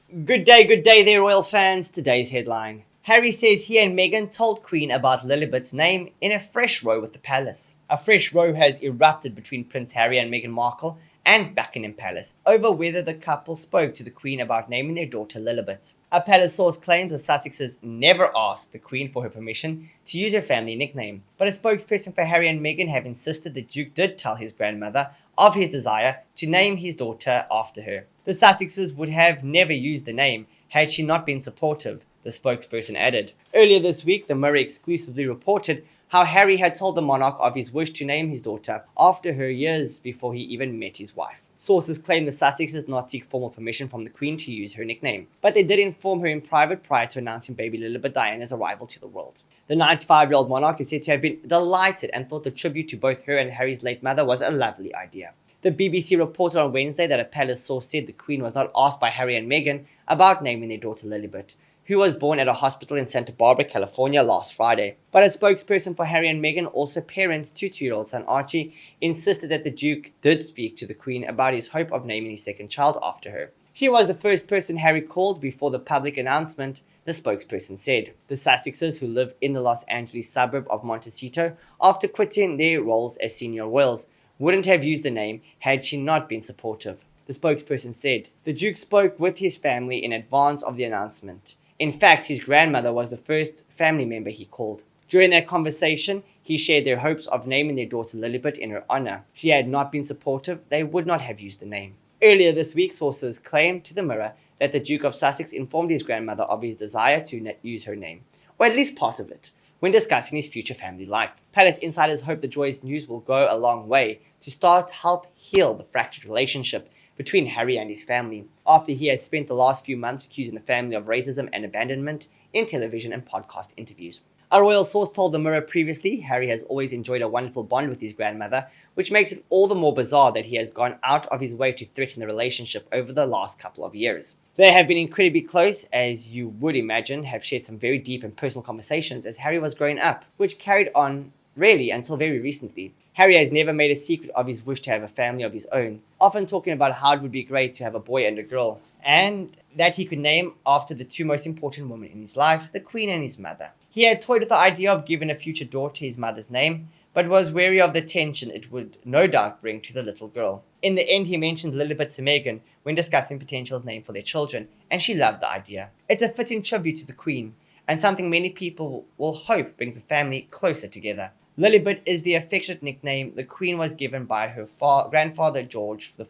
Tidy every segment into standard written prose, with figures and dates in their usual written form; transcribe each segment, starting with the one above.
Good day there, royal fans. Today's headline. Harry says he and Meghan told Queen about Lilibet's name in a fresh row with the palace. A fresh row has erupted between Prince Harry and Meghan Markle and Buckingham Palace over whether the couple spoke to the Queen about naming their daughter Lilibet. A palace source claims the Sussexes never asked the Queen for her permission to use her family nickname, but a spokesperson for Harry and Meghan have insisted the Duke did tell his grandmother of his desire to name his daughter after her. The Sussexes would have never used the name had she not been supportive, the spokesperson added. Earlier this week, the Mirror exclusively reported how Harry had told the monarch of his wish to name his daughter after her years before he even met his wife. Sources claim the Sussexes did not seek formal permission from the Queen to use her nickname, but they did inform her in private prior to announcing baby Lilibet Diana's arrival to the world. The 95-year-old monarch is said to have been delighted and thought the tribute to both her and Harry's late mother was a lovely idea. The BBC reported on Wednesday that a palace source said the Queen was not asked by Harry and Meghan about naming their daughter Lilibet, who was born at a hospital in Santa Barbara, California last Friday. But a spokesperson for Harry and Meghan, also parents to 2-year-old son Archie, insisted that the Duke did speak to the Queen about his hope of naming his second child after her. She was the first person Harry called before the public announcement, the spokesperson said. The Sussexes, who live in the Los Angeles suburb of Montecito after quitting their roles as senior royals, wouldn't have used the name had she not been supportive. The spokesperson said, the Duke spoke with his family in advance of the announcement. In fact, his grandmother was the first family member he called. During that conversation, he shared their hopes of naming their daughter Lilibet in her honor. If she had not been supportive, they would not have used the name. Earlier this week, sources claimed to the Mirror that the Duke of Sussex informed his grandmother of his desire to use her name, or at least part of it, when discussing his future family life. Palace insiders hope the joyous news will go a long way to start help heal the fractured relationship between Harry and his family, after he has spent the last few months accusing the family of racism and abandonment in television and podcast interviews. A royal source told the Mirror previously Harry has always enjoyed a wonderful bond with his grandmother, which makes it all the more bizarre that he has gone out of his way to threaten the relationship over the last couple of years. They have been incredibly close, as you would imagine, have shared some very deep and personal conversations as Harry was growing up, which carried on really until very recently. Harry has never made a secret of his wish to have a family of his own, often talking about how it would be great to have a boy and a girl, and that he could name after the two most important women in his life, the Queen and his mother. He had toyed with the idea of giving a future daughter his mother's name, but was wary of the tension it would no doubt bring to the little girl. In the end, he mentioned Lilibet to Meghan when discussing potential name for their children, and she loved the idea. It's a fitting tribute to the Queen, and something many people will hope brings the family closer together. Lilibet is the affectionate nickname the Queen was given by her grandfather George V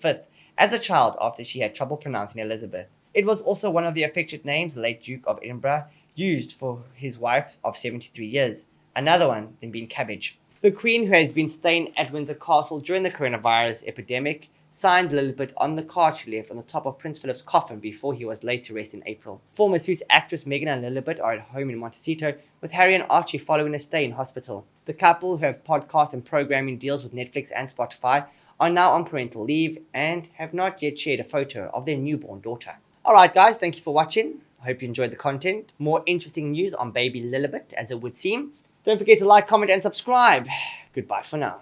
as a child after she had trouble pronouncing Elizabeth. It was also one of the affectionate names the late Duke of Edinburgh used for his wife of 73 years, another one than being Cabbage. The Queen, who has been staying at Windsor Castle during the coronavirus epidemic, signed Lilibet on the card she left on the top of Prince Philip's coffin before he was laid to rest in April. Former Suits actress Meghan and Lilibet are at home in Montecito with Harry and Archie following a stay in hospital. The couple, who have podcast and programming deals with Netflix and Spotify, are now on parental leave and have not yet shared a photo of their newborn daughter. Alright guys, thank you for watching. I hope you enjoyed the content. More interesting news on baby Lilibet, as it would seem. Don't forget to like, comment and subscribe. Goodbye for now.